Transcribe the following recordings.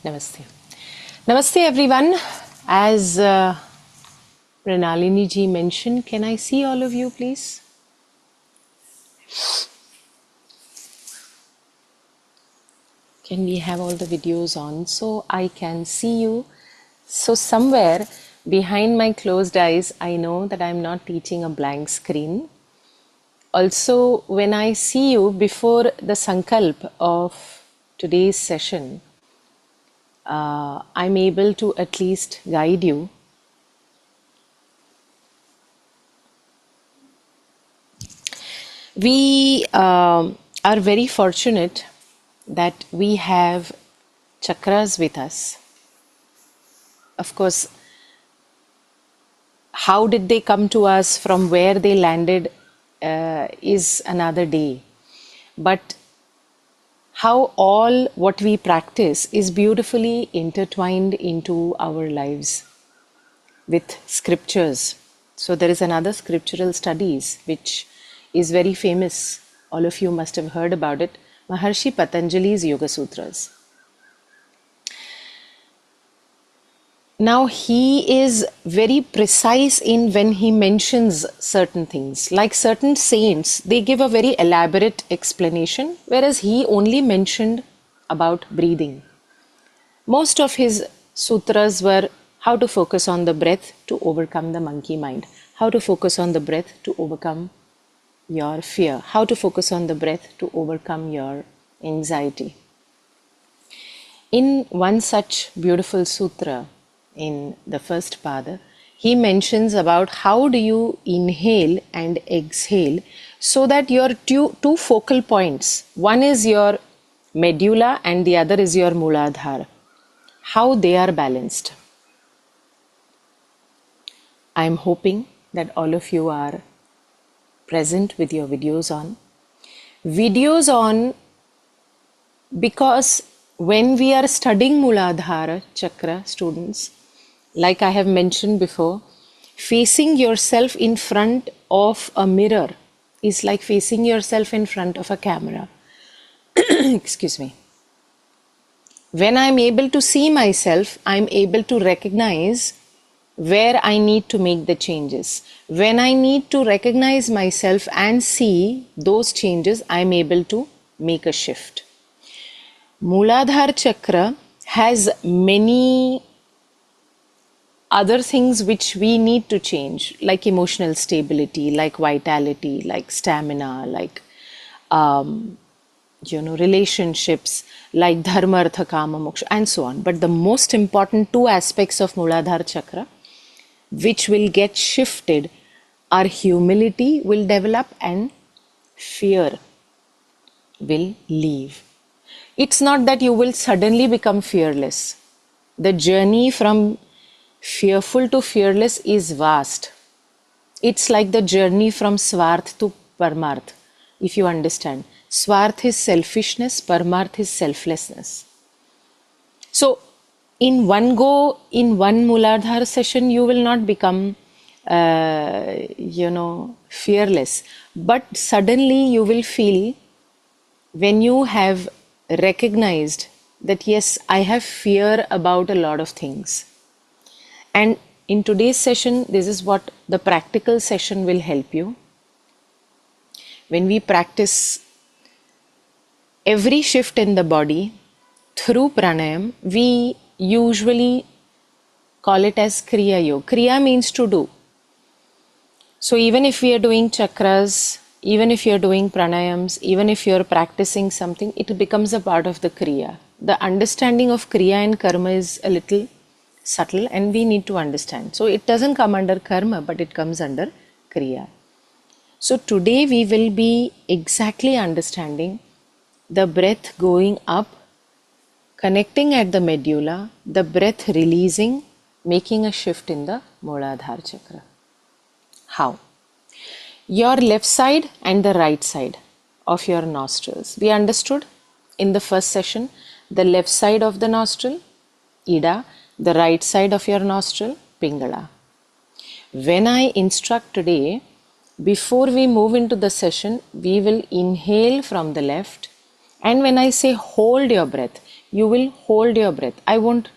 Namaste. Namaste everyone. As Pranalini ji mentioned, can I see all of you please? Can we have all the videos on so I can see you? So somewhere behind my closed eyes, I know that I'm not teaching a blank screen. Also, when I see you before the sankalp of today's session, I'm able to at least guide you. We are very fortunate that we have chakras with us. Of course, how did they come to us, from where they landed is another day. But how all what we practice is beautifully intertwined into our lives with scriptures. So there is another scriptural studies which is very famous. All of you must have heard about it. Maharshi Patanjali's Yoga Sutras. Now he is very precise in when he mentions certain things. Like certain saints, they give a very elaborate explanation, whereas he only mentioned about breathing. Most of his sutras were how to focus on the breath to overcome the monkey mind, how to focus on the breath to overcome your fear, how to focus on the breath to overcome your anxiety. In one such beautiful sutra, in the first pada, he mentions about how do you inhale and exhale so that your two focal points, one is your medulla and the other is your muladhara, how they are balanced. I am hoping that all of you are present with your videos on. Videos on because when we are studying Muladhara Chakra, students, like I have mentioned before, facing yourself in front of a mirror is like facing yourself in front of a camera. Excuse me. When I'm able to see myself, I'm able to recognize where I need to make the changes. When I need to recognize myself and see those changes, I'm able to make a shift. Muladhara Chakra has many other things which we need to change, like emotional stability, like vitality, like stamina, like relationships, like dharma, artha, kama, moksha, and so on. But the most important two aspects of Muladhara Chakra which will get shifted are humility will develop and fear will leave. It's not that you will suddenly become fearless. The journey from fearful to fearless is vast. It's like the journey from Swarth to Paramarth, if you understand. Swarth is selfishness, Paramarth is selflessness. So, in one go, in one Muladhara session, you will not become, fearless. But suddenly you will feel, when you have recognized that yes, I have fear about a lot of things. And in today's session, this is what the practical session will help you. When we practice every shift in the body through pranayam, we usually call it as Kriya Yoga. Kriya means to do. So even if we are doing chakras, even if you are doing pranayams, even if you are practicing something, it becomes a part of the Kriya. The understanding of Kriya and Karma is a little subtle and we need to understand. So it doesn't come under Karma, but it comes under Kriya. So today we will be exactly understanding the breath going up, connecting at the medulla, the breath releasing, making a shift in the Muladhara Chakra. How? Your left side and the right side of your nostrils. We understood in the first session the left side of the nostril, Ida, the right side of your nostril, Pingala. When I instruct today, before we move into the session, we will inhale from the left, and when I say hold your breath, you will hold your breath. I won't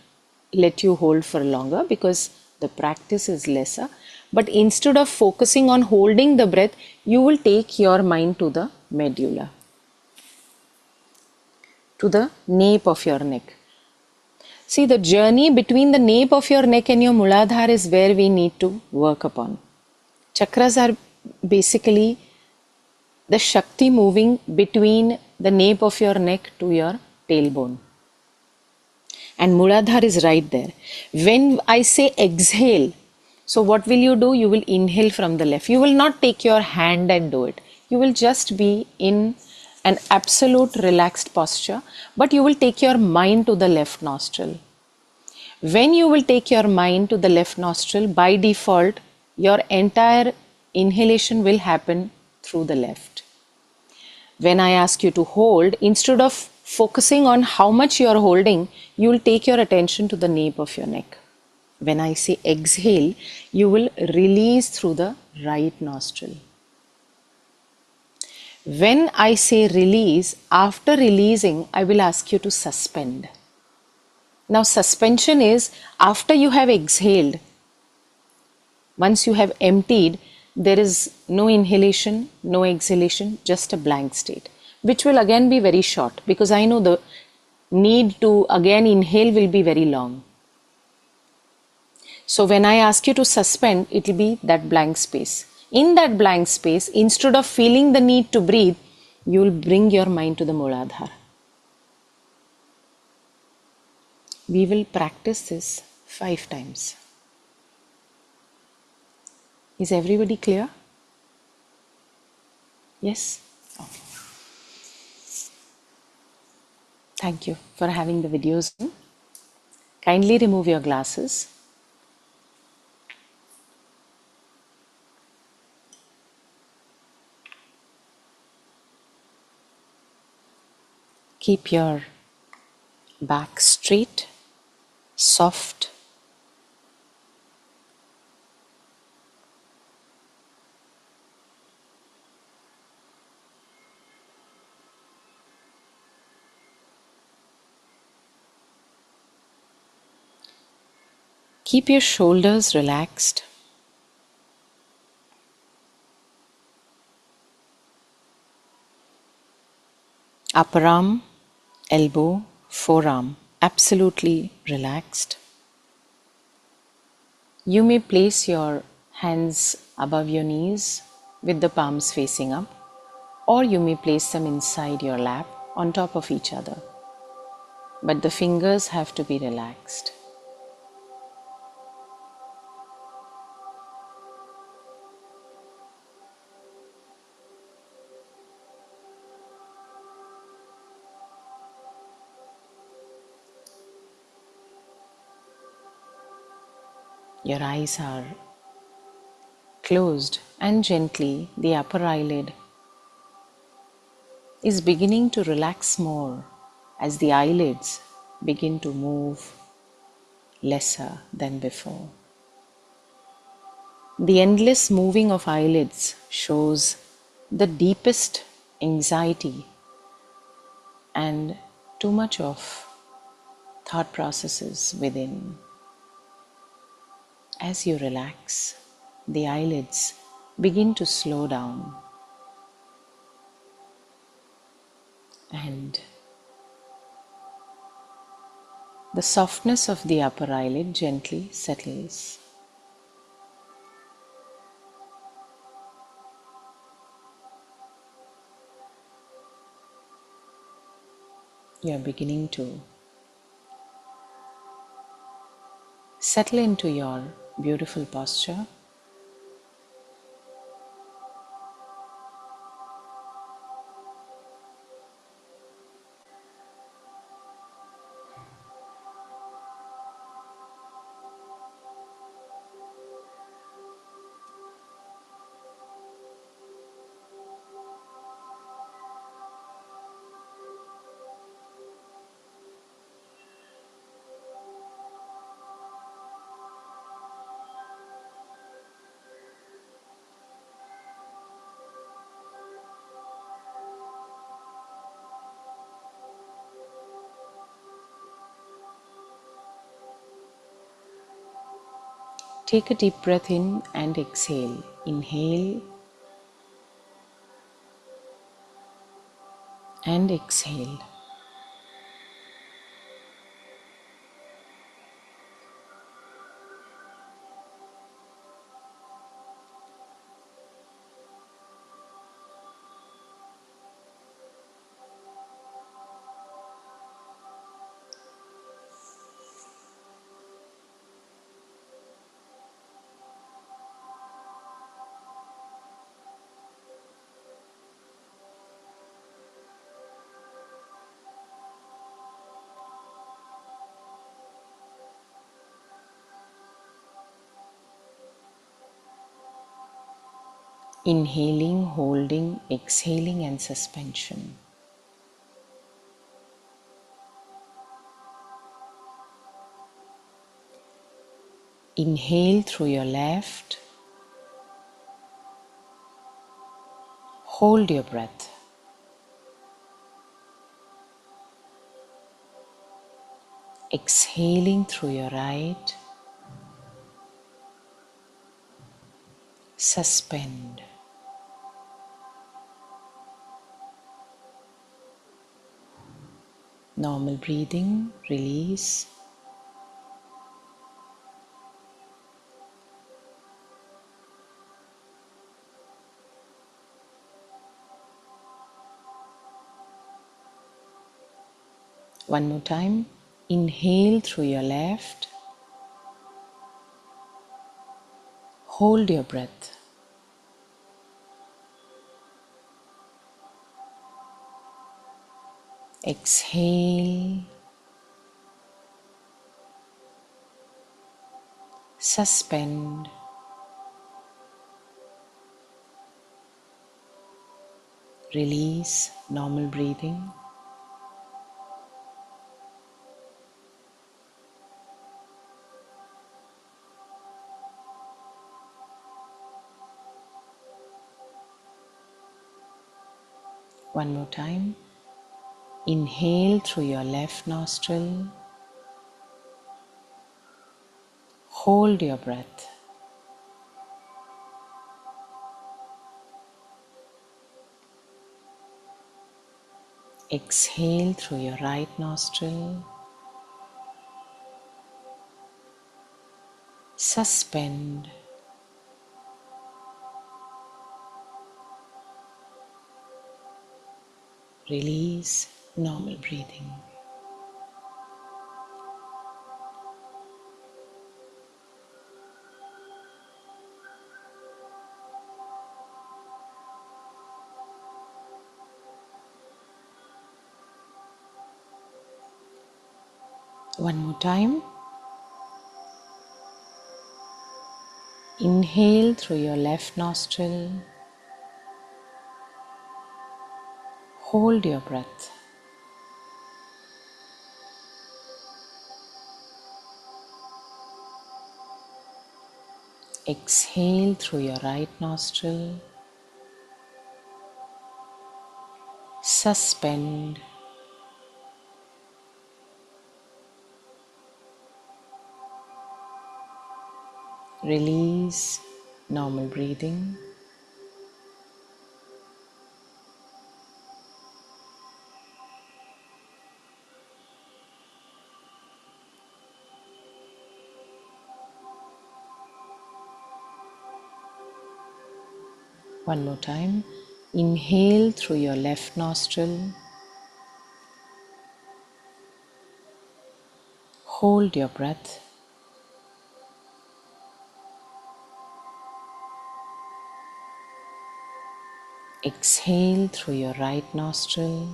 let you hold for longer because the practice is lesser. But instead of focusing on holding the breath, you will take your mind to the medulla, to the nape of your neck. See, the journey between the nape of your neck and your Muladhara is where we need to work upon. Chakras are basically the Shakti moving between the nape of your neck to your tailbone. And Muladhara is right there. When I say exhale, so what will you do? You will inhale from the left. You will not take your hand and do it. You will just be in an absolute relaxed posture, but you will take your mind to the left nostril. When you will take your mind to the left nostril, by default, your entire inhalation will happen through the left. When I ask you to hold, instead of focusing on how much you are holding, you will take your attention to the nape of your neck. When I say exhale, you will release through the right nostril. When I say release, after releasing, I will ask you to suspend. Now, suspension is after you have exhaled, once you have emptied, there is no inhalation, no exhalation, just a blank state, which will again be very short because I know the need to again inhale will be very long. So when I ask you to suspend, it will be that blank space. In that blank space, instead of feeling the need to breathe, you will bring your mind to the Muladhara. We will practice this 5 times. Is everybody clear? Yes? Oh. Thank you for having the videos. Kindly remove your glasses. Keep your back straight, soft. Keep your shoulders relaxed. Upper arm, elbow, forearm, absolutely relaxed. You may place your hands above your knees with the palms facing up, or you may place them inside your lap on top of each other. But the fingers have to be relaxed. Your eyes are closed and gently the upper eyelid is beginning to relax more as the eyelids begin to move lesser than before. The endless moving of eyelids shows the deepest anxiety and too much of thought processes within. As you relax, the eyelids begin to slow down and the softness of the upper eyelid gently settles. You are beginning to settle into your beautiful posture. Take a deep breath in and exhale. Inhale and exhale. Inhaling, holding, exhaling, and suspension. Inhale through your left. Hold your breath. Exhaling through your right. Suspend. Normal breathing, release. One more time. Inhale through your left. Hold your breath. Exhale. Suspend. Release. Normal breathing. One more time. Inhale through your left nostril. Hold your breath. Exhale through your right nostril. Suspend. Release. Normal breathing. One more time. Inhale through your left nostril. Hold your breath. Exhale through your right nostril. Suspend. Release. Normal breathing. One more time. Inhale through your left nostril. Hold your breath. Exhale through your right nostril.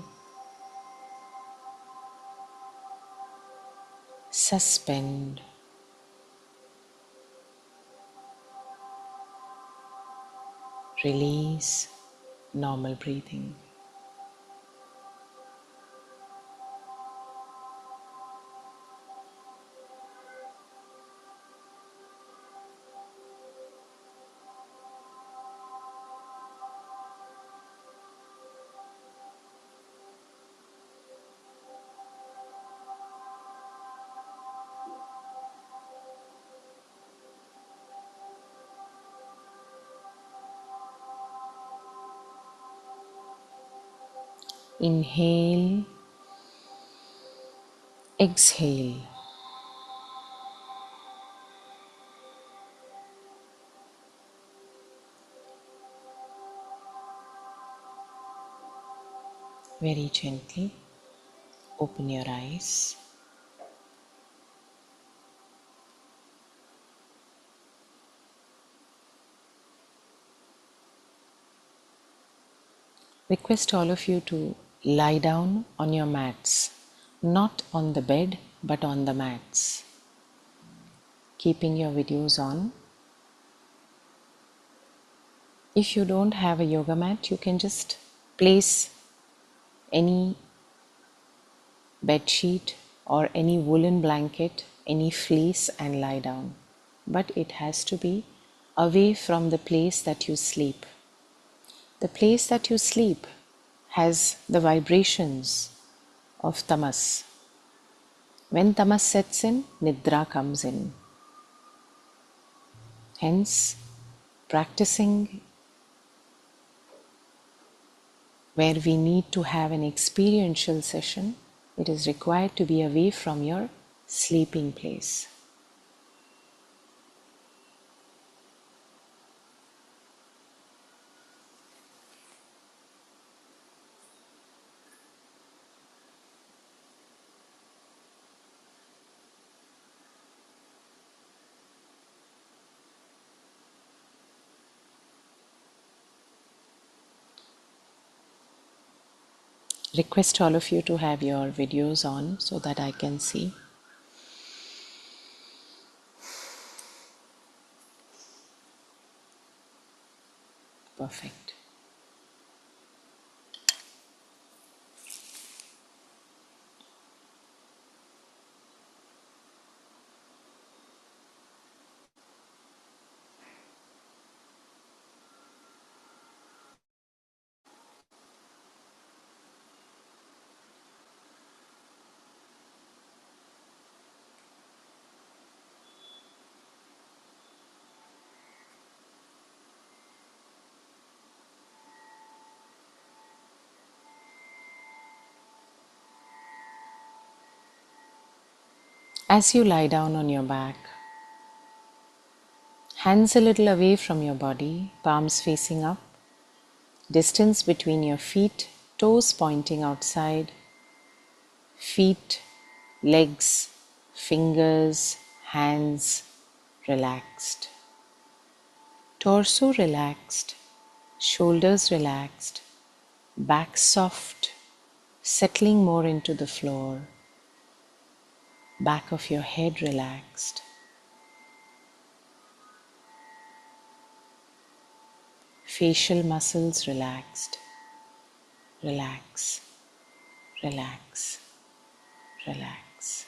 Suspend. Release. Normal breathing. Inhale, exhale. Very gently open your eyes. Request all of you to lie down on your mats, not on the bed but on the mats. Keeping your videos on. If you don't have a yoga mat, you can just place any bed sheet or any woolen blanket, any fleece and lie down. But it has to be away from the place that you sleep. The place that you sleep has the vibrations of tamas. When tamas sets in, nidra comes in. Hence, practicing where we need to have an experiential session, it is required to be away from your sleeping place. Request all of you to have your videos on so that I can see. Perfect. As you lie down on your back, hands a little away from your body, palms facing up, distance between your feet, toes pointing outside, feet, legs, fingers, hands relaxed, torso relaxed, shoulders relaxed, back soft, settling more into the floor, back of your head relaxed. Facial muscles relaxed. Relax, relax, relax.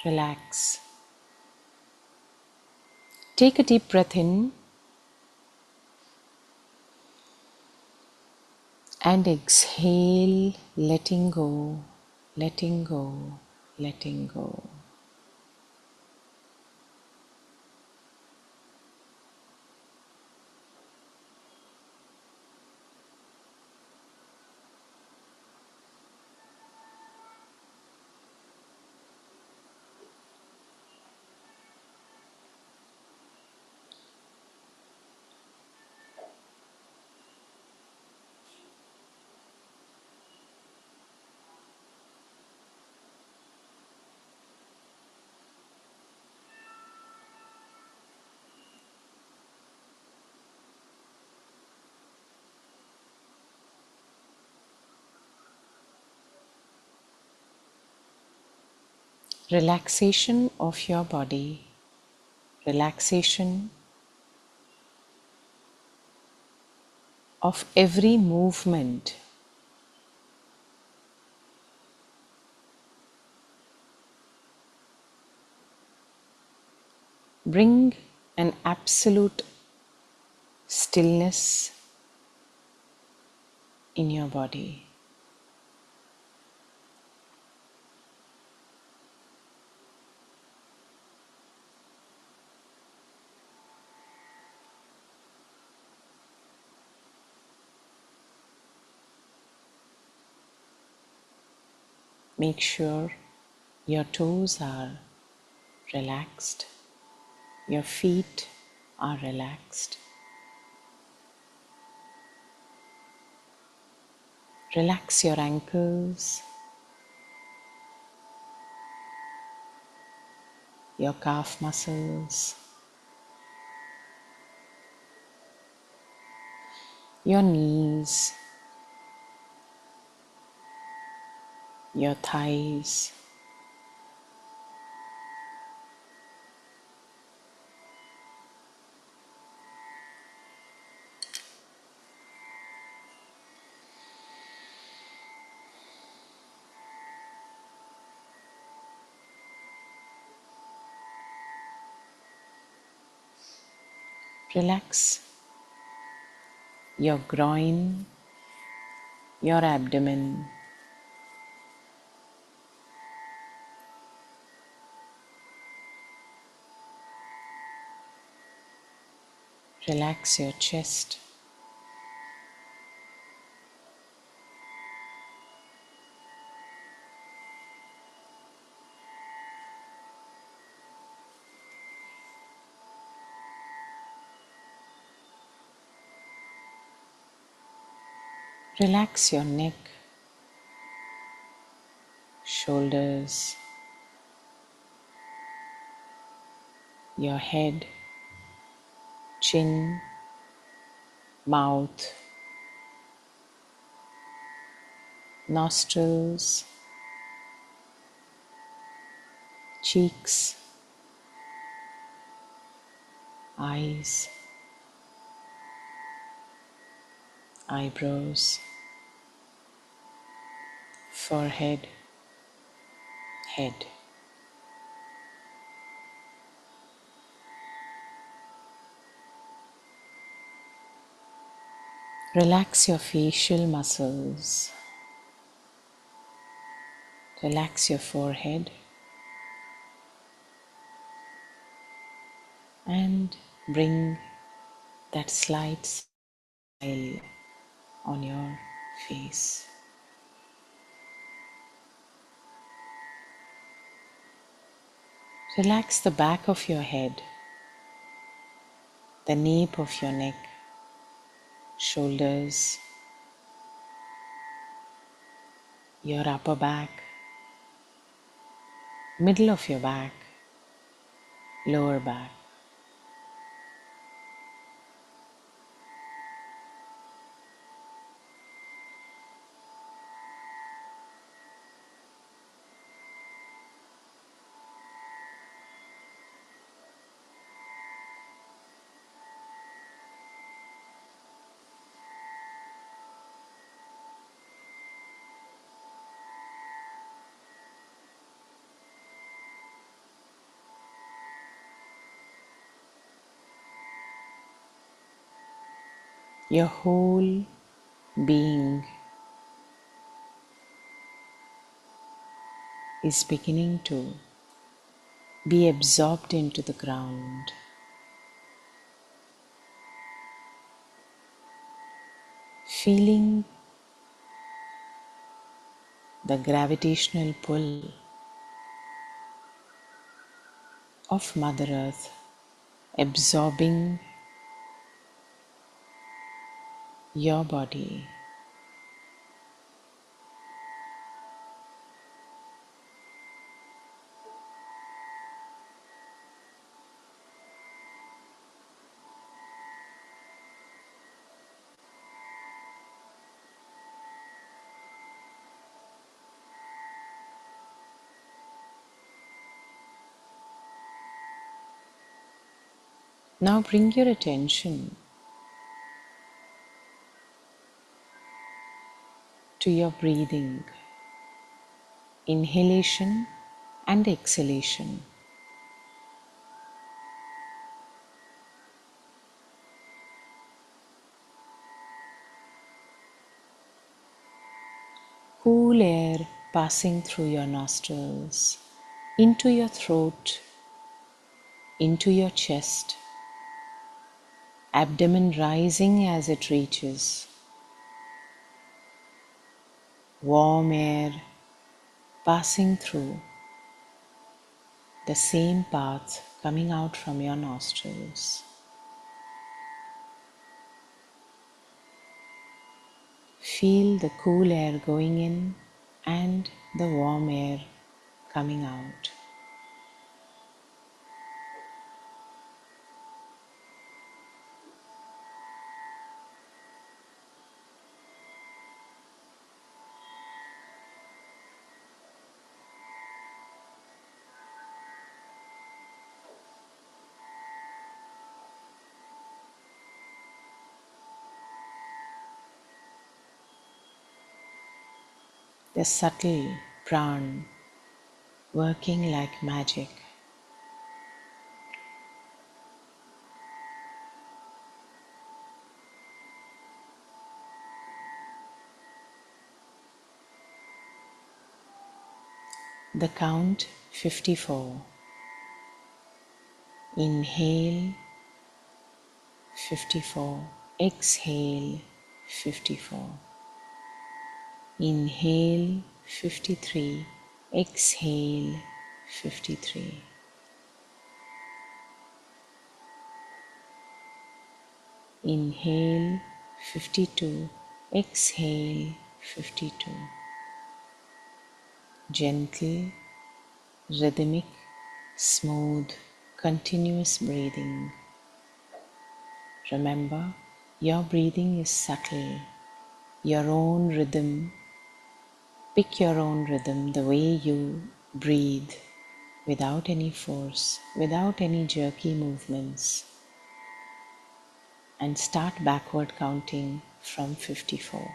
Relax. Take a deep breath in and exhale, letting go, letting go, letting go. Relaxation of your body, relaxation of every movement. Bring an absolute stillness in your body. Make sure your toes are relaxed, your feet are relaxed. Relax your ankles, your calf muscles, your knees, your thighs. Relax your groin, your abdomen. Relax your chest. Relax your neck, shoulders, your head, chin, mouth, nostrils, cheeks, eyes, eyebrows, forehead, head. Relax your facial muscles. Relax your forehead and bring that slight smile on your face. Relax the back of your head, the nape of your neck, shoulders, your upper back, middle of your back, lower back. Your whole being is beginning to be absorbed into the ground. Feeling the gravitational pull of Mother Earth absorbing your body. Now bring your attention to your breathing, inhalation and exhalation. Cool air passing through your nostrils, into your throat, into your chest, abdomen rising as it reaches. Warm air passing through the same path coming out from your nostrils. Feel the cool air going in and the warm air coming out. The subtle pran working like magic. The count 54. Inhale 54. Exhale 54. Inhale 53. Exhale 53. Inhale 52. Exhale 52. Gentle, rhythmic, smooth, continuous breathing. Remember, your breathing is subtle. Your own rhythm, pick your own rhythm, the way you breathe, without any force, without any jerky movements. And start backward counting from 54.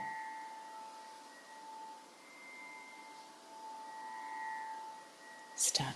Start.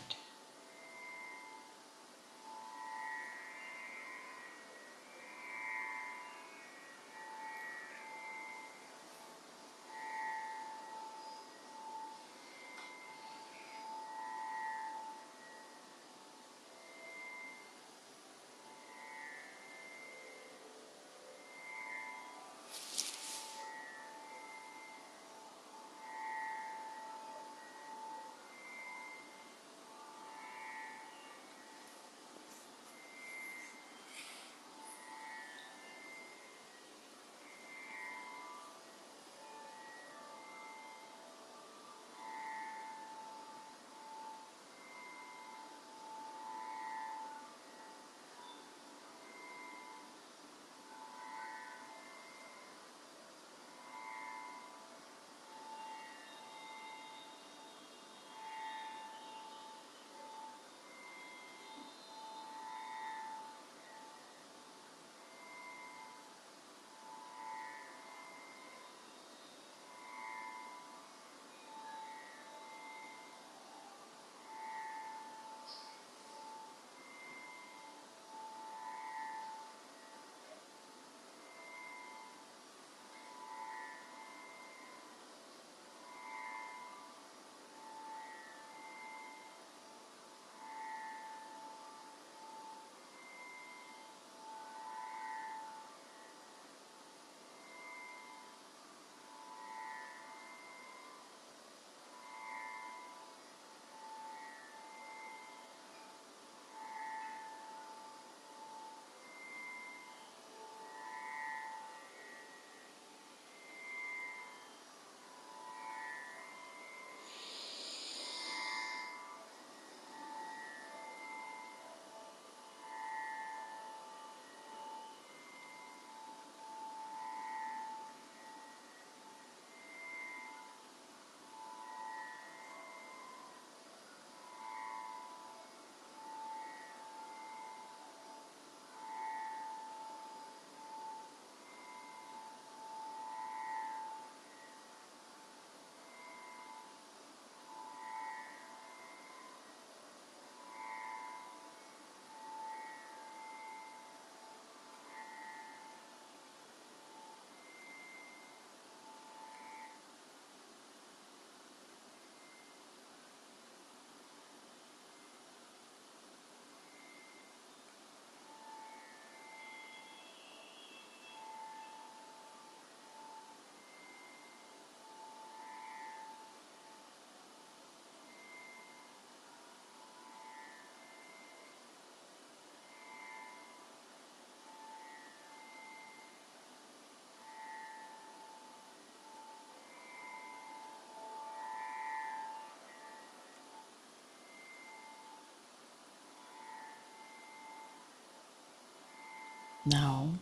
Now,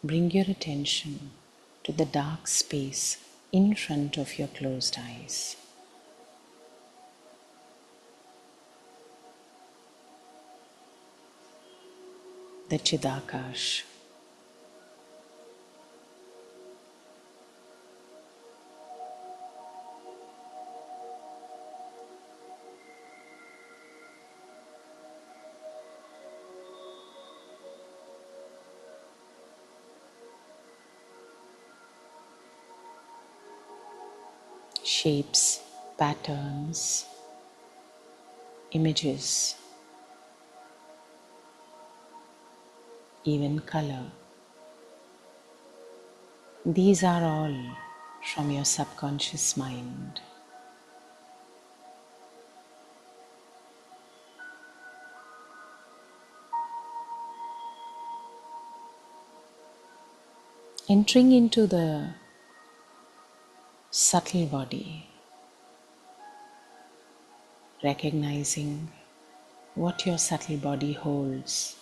bring your attention to the dark space in front of your closed eyes. The Chidakash. Shapes, patterns, images, even color. These are all from your subconscious mind. Entering into the subtle body, recognizing what your subtle body holds.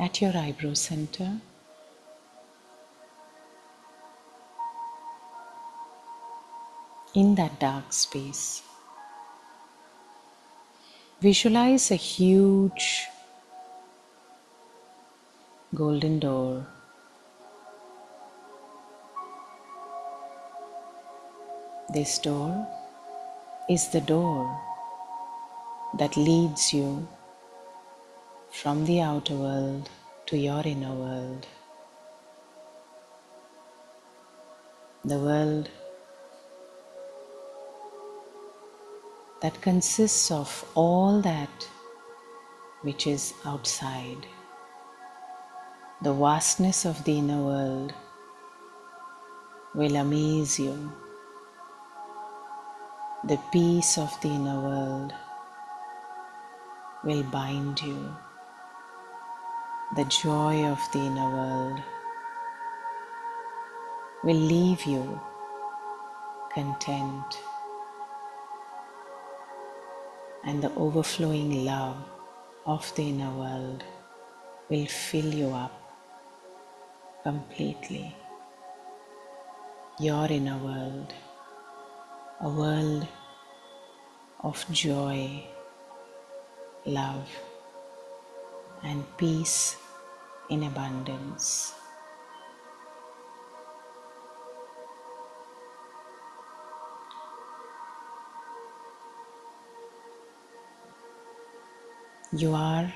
At your eyebrow center, in that dark space, visualize a huge golden door. This door is the door that leads you from the outer world to your inner world. The world that consists of all that which is outside. The vastness of the inner world will amaze you. The peace of the inner world will bind you. The joy of the inner world will leave you content. And the overflowing love of the inner world will fill you up completely. Your inner world, a world of joy, love, and peace in abundance. You are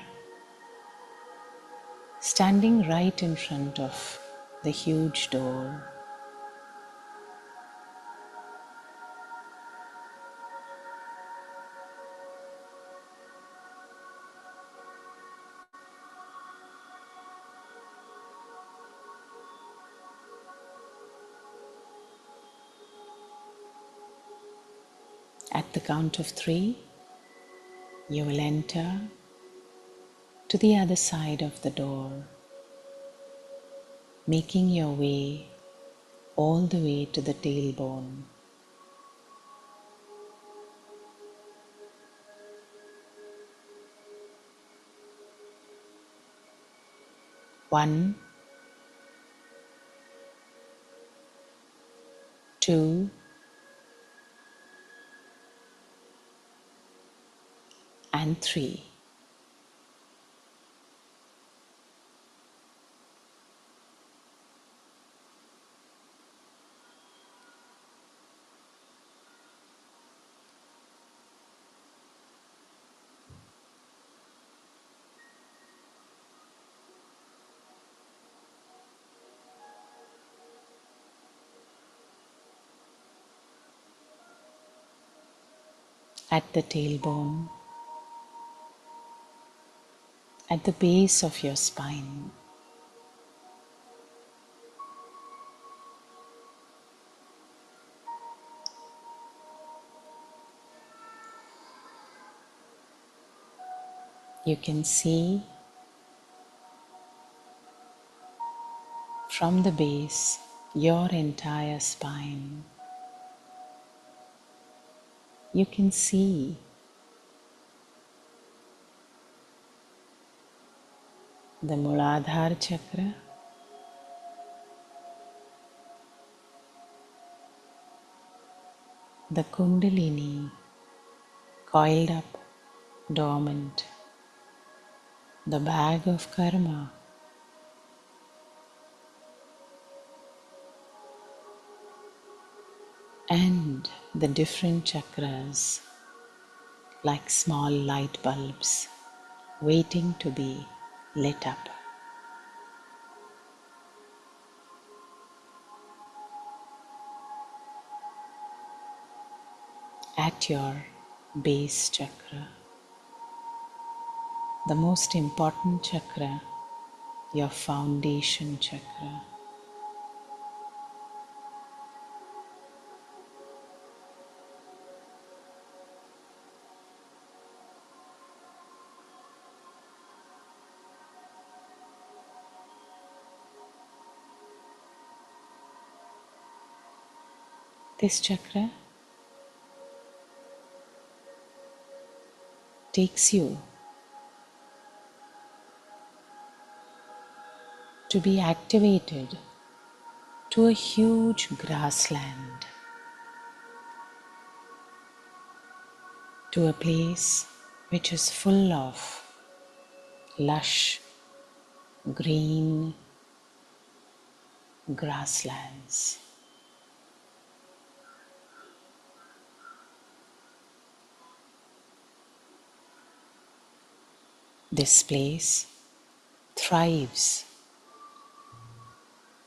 standing right in front of the huge door. At the count of 3, you will enter to the other side of the door, making your way all the way to the tailbone. 1, 2, and 3. At the tailbone, at the base of your spine, You can see from the base your entire spine. You can see the Muladhara Chakra, the Kundalini coiled up, dormant, the bag of karma, and the different chakras like small light bulbs waiting to be lit up. At your base chakra, the most important chakra, your foundation chakra. This chakra takes you to be activated to a huge grassland, to a place which is full of lush green grasslands. This place thrives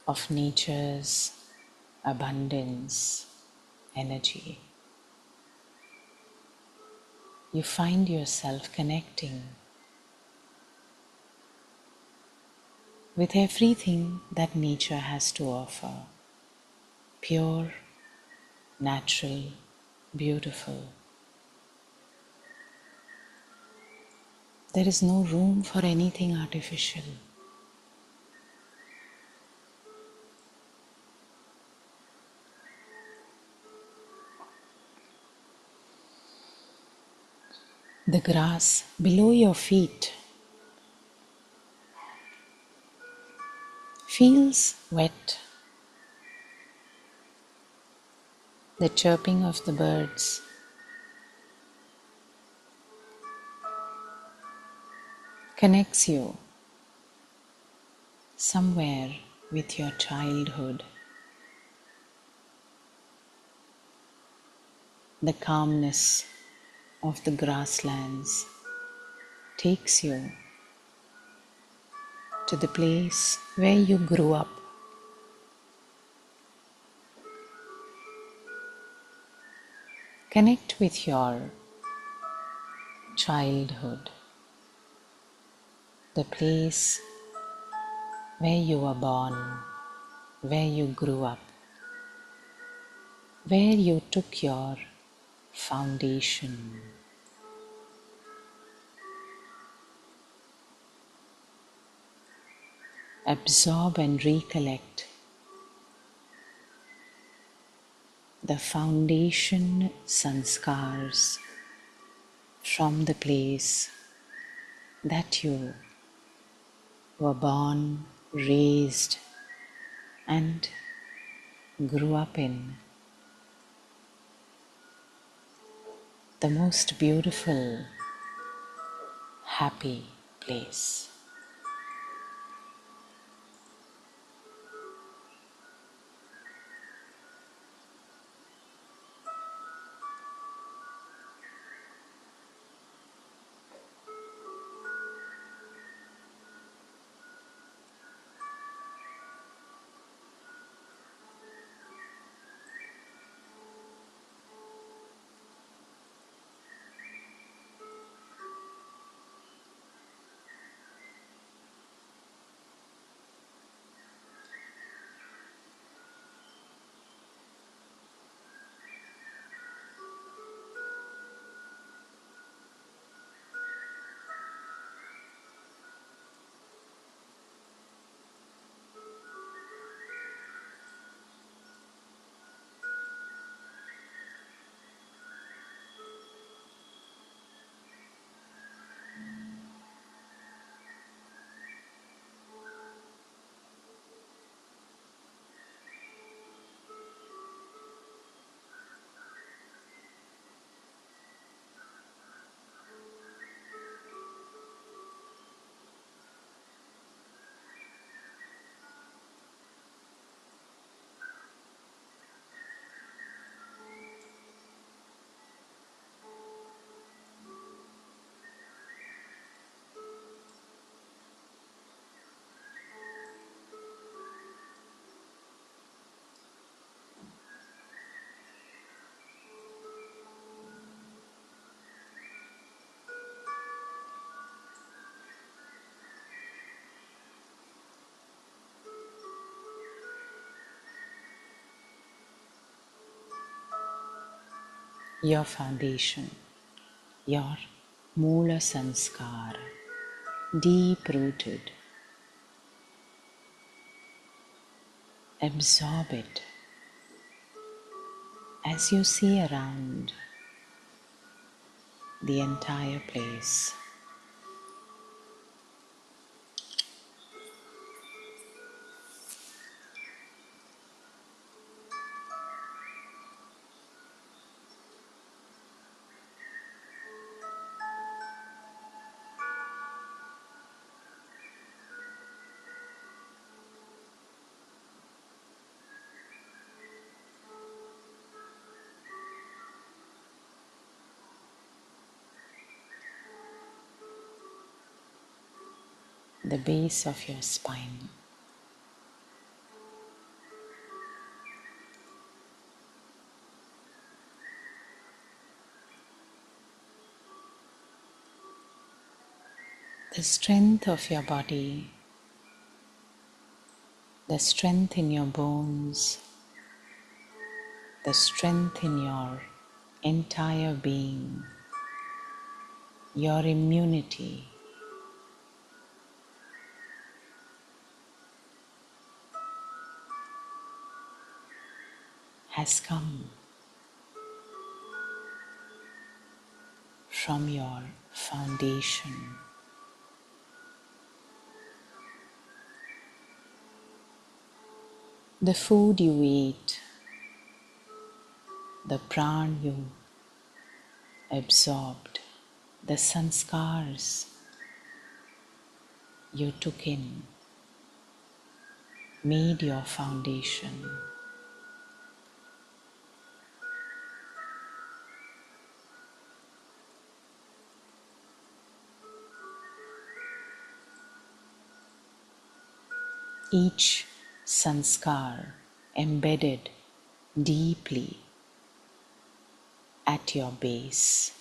of nature's abundance, energy. You find yourself connecting with everything that nature has to offer. Pure, natural, beautiful. There is no room for anything artificial. The grass below your feet feels wet. The chirping of the birds connects you somewhere with your childhood. The calmness of the grasslands takes you to the place where you grew up. Connect with your childhood, the place where you were born, where you grew up, where you took your foundation. Absorb and recollect the foundation sanskars from the place that you were born, raised, and grew up in. The most beautiful, happy place. your foundation, your Mula Sanskar, deep rooted. Absorb it as you see around the entire place. The base of your spine. The strength of your body, the strength in your bones, the strength in your entire being, your immunity has come from your foundation. The food you eat, the pran you absorbed, the sanskars you took in, made your foundation. Each sanskar embedded deeply at your base.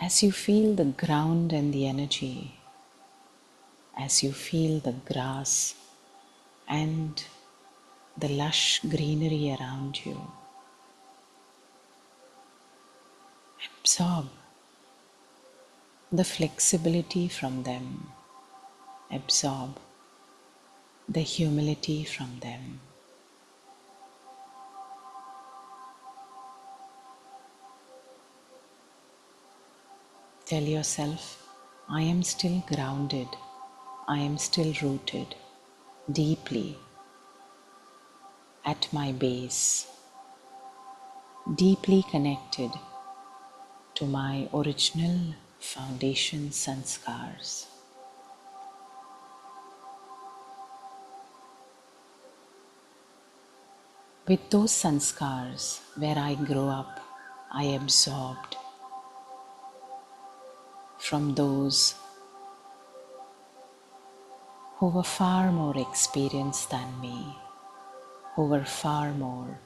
As you feel the ground and the energy, as you feel the grass and the lush greenery around you, absorb the flexibility from them, absorb the humility from them. Tell yourself, I am still grounded, I am still rooted deeply at my base, deeply connected to my original foundation sanskars. With those sanskars where I grew up, I absorbed from those who were far more experienced than me, who were far more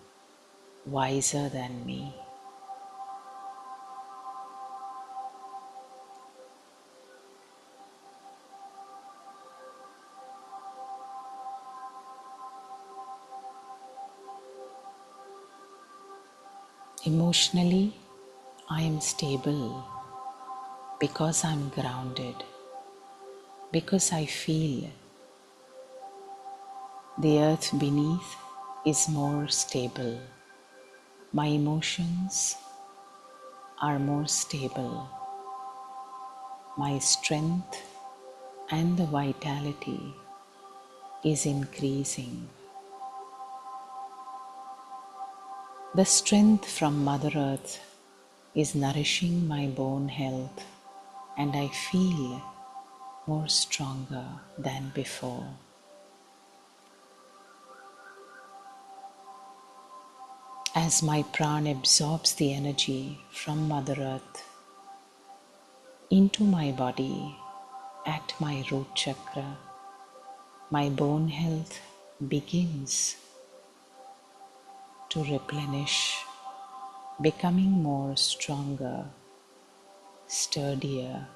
wiser than me. Emotionally, I am stable because I'm grounded, because I feel the earth beneath is more stable. My emotions are more stable. My strength and the vitality is increasing. The strength from Mother Earth is nourishing my bone health, and I feel more stronger than before. As my prana absorbs the energy from Mother Earth into my body at my root chakra, my bone health begins to replenish, becoming more stronger, sturdier.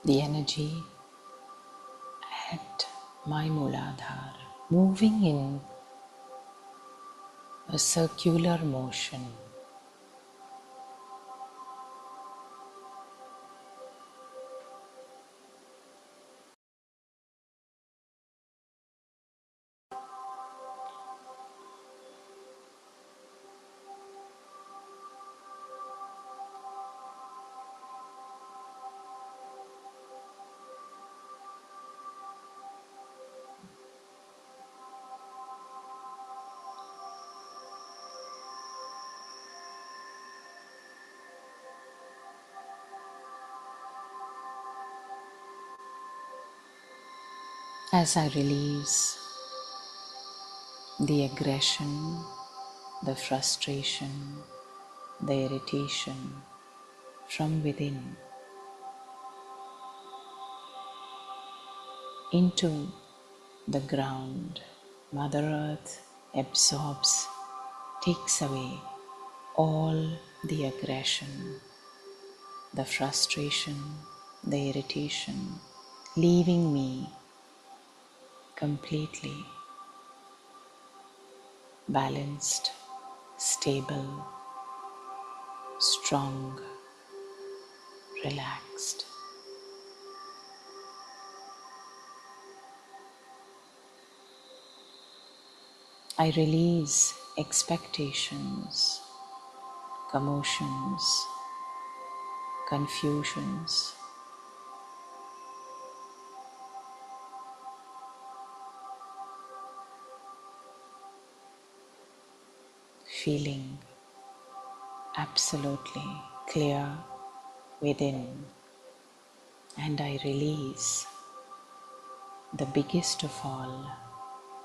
The energy at my Muladhara moving in a circular motion. As I release the aggression, the frustration, the irritation from within into the ground, Mother Earth absorbs, takes away all the aggression, the frustration, the irritation, leaving me completely balanced, stable, strong, relaxed. I release expectations, commotions, confusions, feeling absolutely clear within, and I release the biggest of all,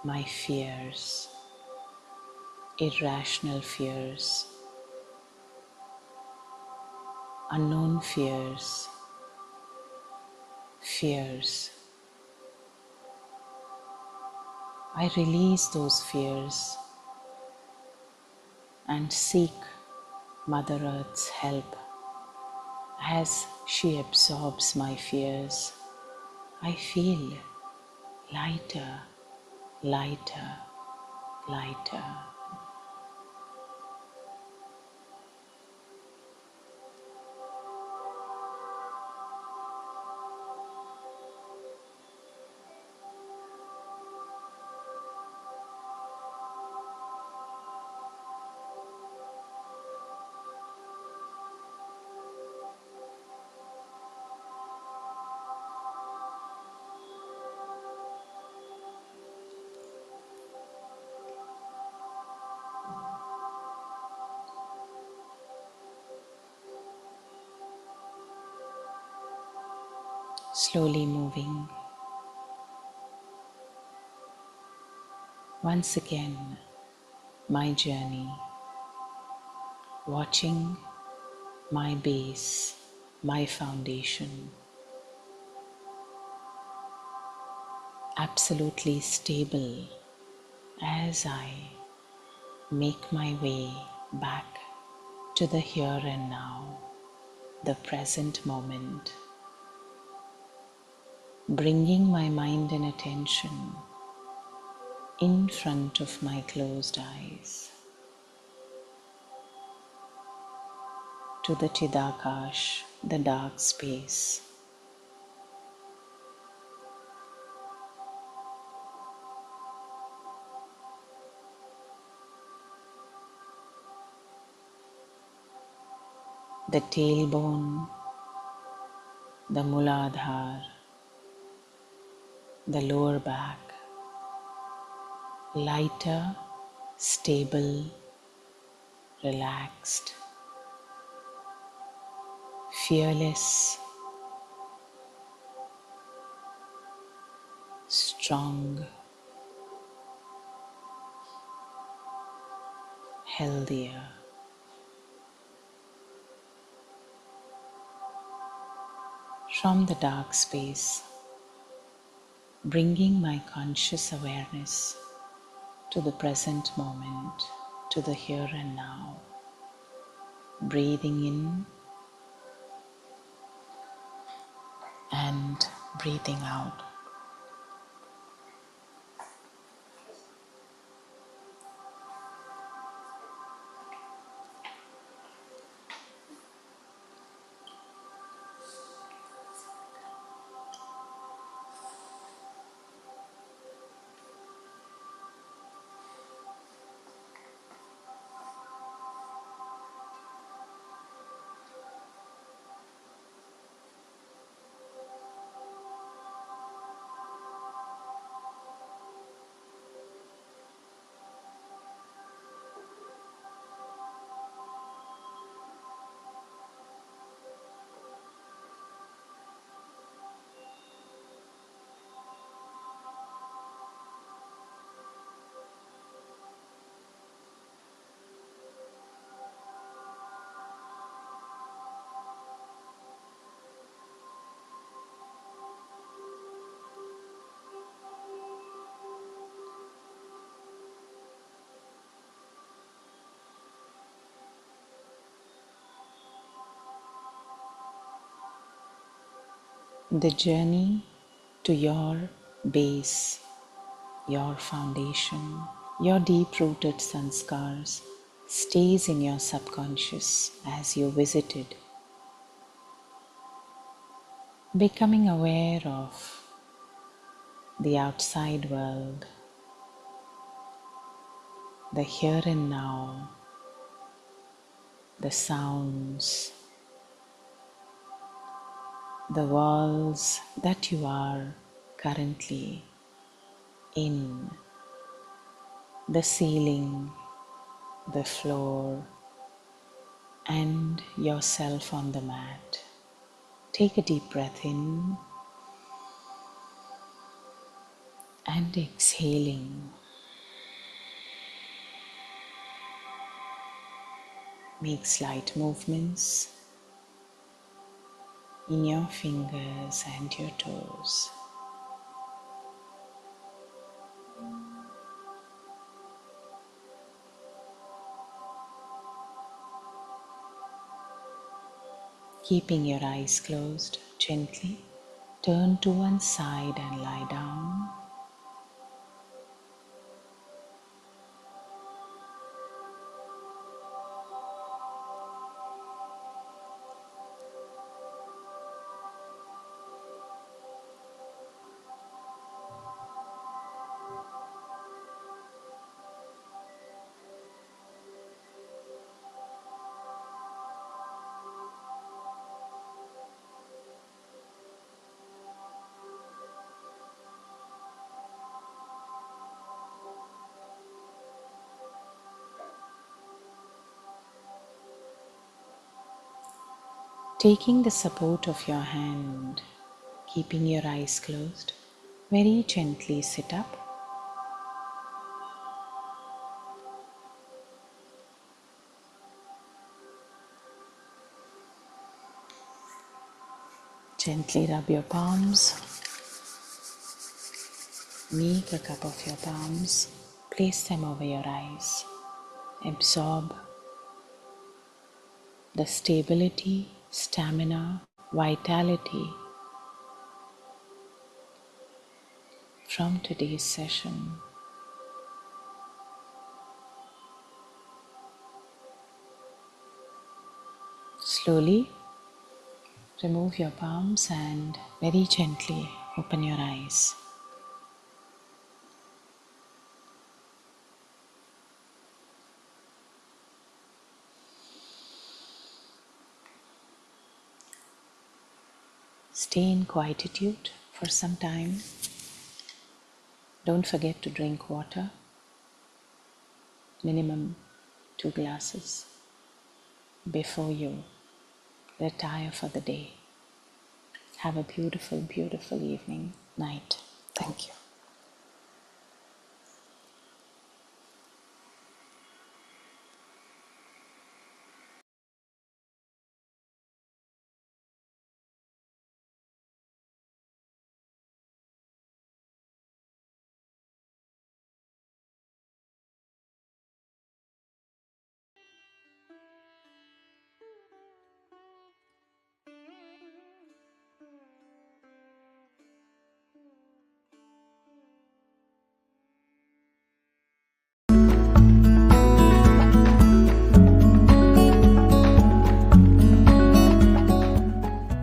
my fears, irrational fears, unknown fears, fears. I release those fears and seek Mother Earth's help as she absorbs my fears. I feel lighter, lighter, lighter. Slowly moving once again my journey, watching my base, my foundation, absolutely stable as I make my way back to the here and now, the present moment, bringing my mind and attention in front of my closed eyes to the Chidakash, the dark space. The tailbone, the Muladhara, the lower back, lighter, stable, relaxed, fearless, strong, healthier. From the dark space, bringing my conscious awareness to the present moment, to the here and now, breathing in and breathing out. The journey to your base, your foundation, your deep-rooted sanskars stays in your subconscious as you visit it, becoming aware of the outside world, the here and now, the sounds, the walls that you are currently in, the ceiling, the floor, and yourself on the mat. Take a deep breath in and exhaling. Make slight movements in your fingers and your toes. Keeping your eyes closed, gently turn to one side and lie down. Taking the support of your hand, keeping your eyes closed, very gently sit up. Gently rub your palms. Make a cup of your palms. Place them over your eyes. Absorb the stability, stamina, vitality from today's session. Slowly remove your palms and very gently open your eyes. Stay in quietude for some time. Don't forget to drink water, minimum 2 glasses, before you retire for the day. Have a beautiful, beautiful evening, night. Thank you.